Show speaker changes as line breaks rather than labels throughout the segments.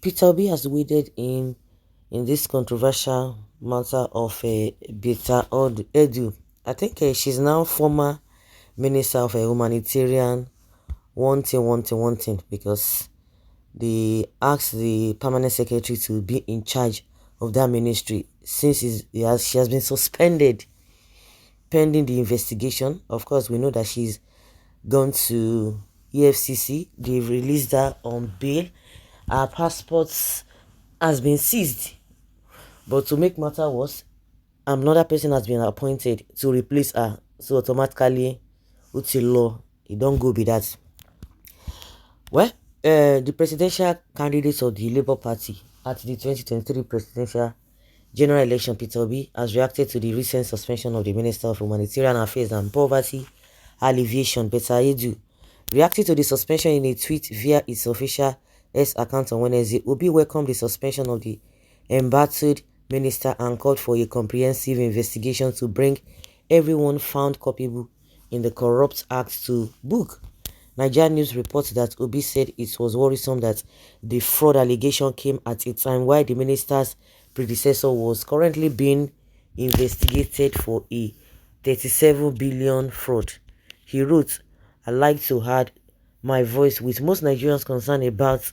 Peter Obi has waded in this controversial matter of Beta Edu. I think she's now former minister of humanitarian one thing because they asked the permanent secretary to be in charge of that ministry since she has been suspended pending the investigation. Of course, we know that she's gone to EFCC. They've released her on bail. Her passports has been seized. But to make matter worse, another person has been appointed to replace her. So automatically, Uti law, it don't go be that. Well, the presidential candidate of the Labour Party at the 2023 presidential general election, Peter Obi, has reacted to the recent suspension of the Minister of Humanitarian Affairs and Poverty Alleviation, Beta Edu. Reacting to the suspension in a tweet via its official X account on Wednesday, Obi welcomed the suspension of the embattled minister and called for a comprehensive investigation to bring everyone found culpable in the corrupt act to book. Nigerian news reports that Obi said it was worrisome that the fraud allegation came at a time while the minister's predecessor was currently being investigated for a 37 billion fraud. He wrote, "I like to add my voice with most Nigerians concerned about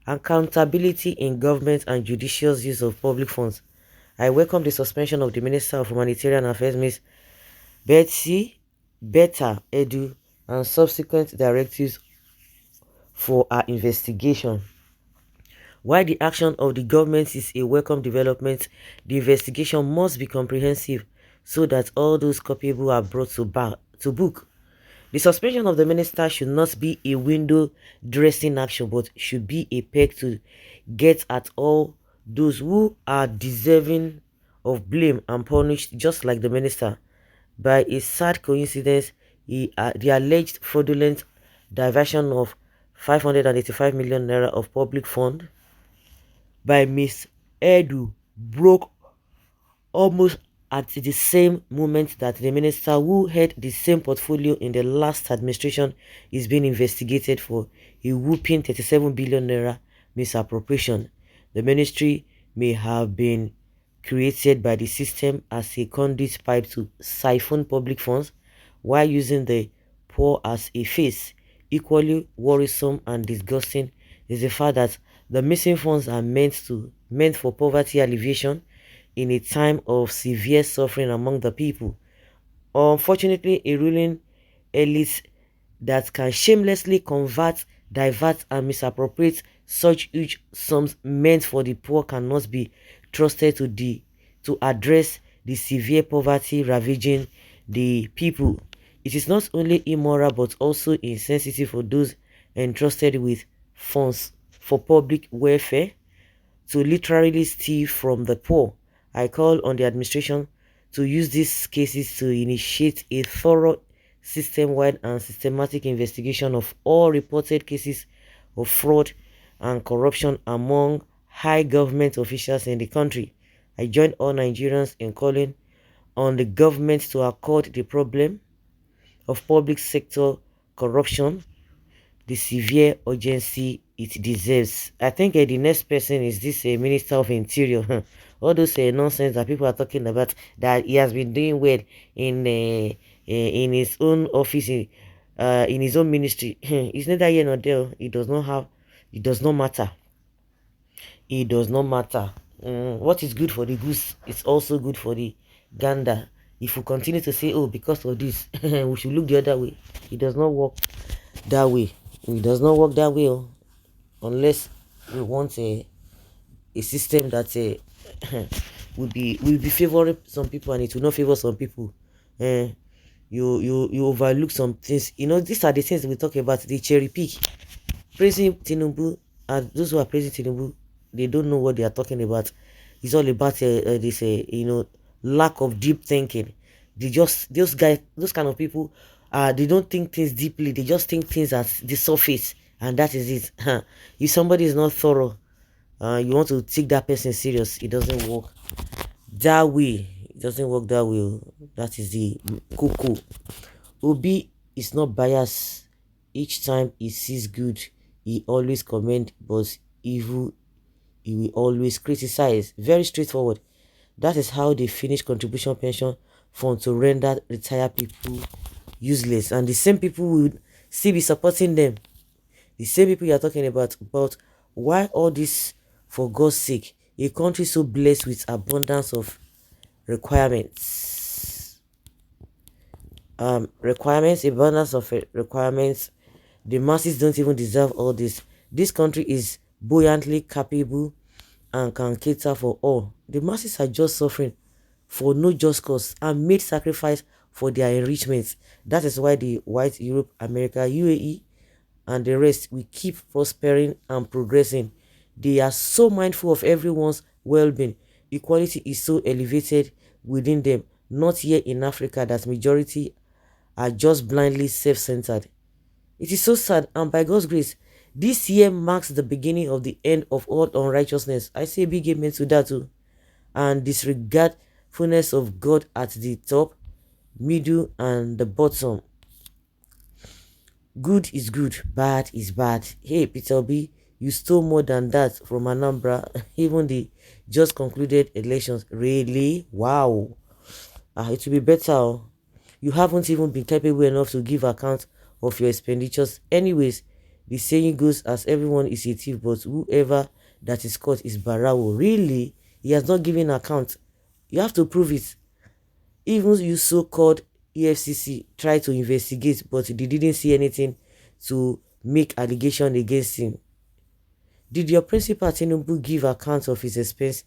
accountability in government and judicious use of public funds. I welcome the suspension of the Minister of Humanitarian Affairs, Ms. Beta Edu, and subsequent directives for our investigation. While the action of the government is a welcome development, the investigation must be comprehensive so that all those culpable are brought to book. The suspension of the minister should not be a window dressing action, but should be a peg to get at all those who are deserving of blame and punished just like the minister. By a sad coincidence, the alleged fraudulent diversion of 585 million naira of public fund by Miss Edu broke almost at the same moment that the minister who had the same portfolio in the last administration is being investigated for a whooping 37 billion naira misappropriation. The ministry may have been created by the system as a conduit pipe to siphon public funds while using the poor as a face. Equally worrisome and disgusting is the fact that the missing funds are meant for poverty alleviation in a time of severe suffering among the people. Unfortunately, a ruling elite that can shamelessly divert, and misappropriate such huge sums meant for the poor cannot be trusted to address the severe poverty ravaging the people. It is not only immoral but also insensitive for those entrusted with funds for public welfare to literally steal from the poor. I call on the administration to use these cases to initiate a thorough system-wide and systematic investigation of all reported cases of fraud and corruption among high government officials in the country. I join all Nigerians in calling on the government to accord the problem of public sector corruption the severe urgency it deserves. I think the next person is this Minister of Interior. All those nonsense that people are talking about that he has been doing well in his own office, in his own ministry. It's neither here nor there. It does not have. It does not matter. It does not matter. What is good for the goose is also good for the gander. If we continue to say, oh, because of this, we should look the other way. It does not work that way. It does not work that way, unless we want a system that will be favoring some people and it will not favor some people. You overlook some things. You know, these are the things we talk about. The cherry pick, praising Tinubu, and those who are praising Tinubu, they don't know what they are talking about. It's all about this lack of deep thinking. They just those kind of people, they don't think things deeply. They just think things at the surface, and that is it. If somebody is not thorough, you want to take that person serious, it doesn't work that way. It doesn't work that way. That is the cuckoo. Obi is not biased. Each time he sees good, he always comment, but evil he will always criticize. Very straightforward. That is how they finish contribution pension fund to render retired people useless. And the same people will still be supporting them. The same people you are talking about. But why all this, for God's sake? A country so blessed with abundance of requirements. Abundance of requirements. The masses don't even deserve all this. This country is buoyantly capable and can cater for all. The masses are just suffering for no just cause and made sacrifice for their enrichment. That is why the white Europe, America, UAE, and the rest will keep prospering and progressing. They are so mindful of everyone's well-being. Equality is so elevated within them. Not here in Africa that majority are just blindly self-centered. It is so sad, and by God's grace, this year marks the beginning of the end of all unrighteousness. I say big amen to that too. And disregardfulness of God at the top, middle, and the bottom. Good is good, bad is bad. Hey, Peter B, you stole more than that from Anambra. Even the just concluded elections. Really? Wow. It will be better. Oh. You haven't even been capable enough to give account of your expenditures. Anyways, the saying goes as everyone is a thief, but whoever that is caught is Barawo. Really? He has not given account. You have to prove it. Even you so-called EFCC tried to investigate, but they didn't see anything to make allegation against him. Did your principal Tinubu give account of his expense?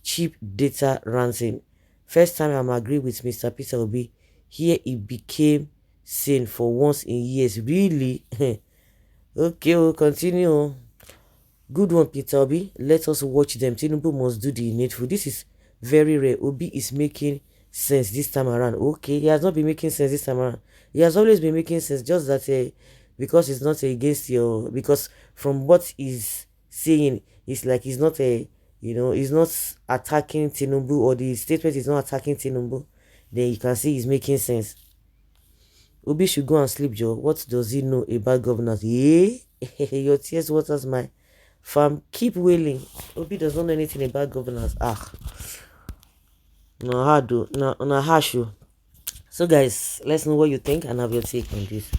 Cheap data ransom. First time I'm agree with Mr. Peter Obi. Here it became sane for once in years. Really? Okay, we'll continue. Good one, Peter Obi. Let us watch them. Tinubu must do the needful. This is very rare. Obi is making sense this time around. Okay, he has not been making sense this time around. He has always been making sense, just that because it's not against your, because from what he's saying, it's like he's not he's not attacking Tinubu, or the statement is not attacking Tinubu. Then you can see he's making sense. Obi should go and sleep, Joe. What does he know about governance? Yeah, your tears waters my farm. Keep wailing. Obi does not know anything about governance. No hard, no harshu. So guys, let's know what you think and have your take on this.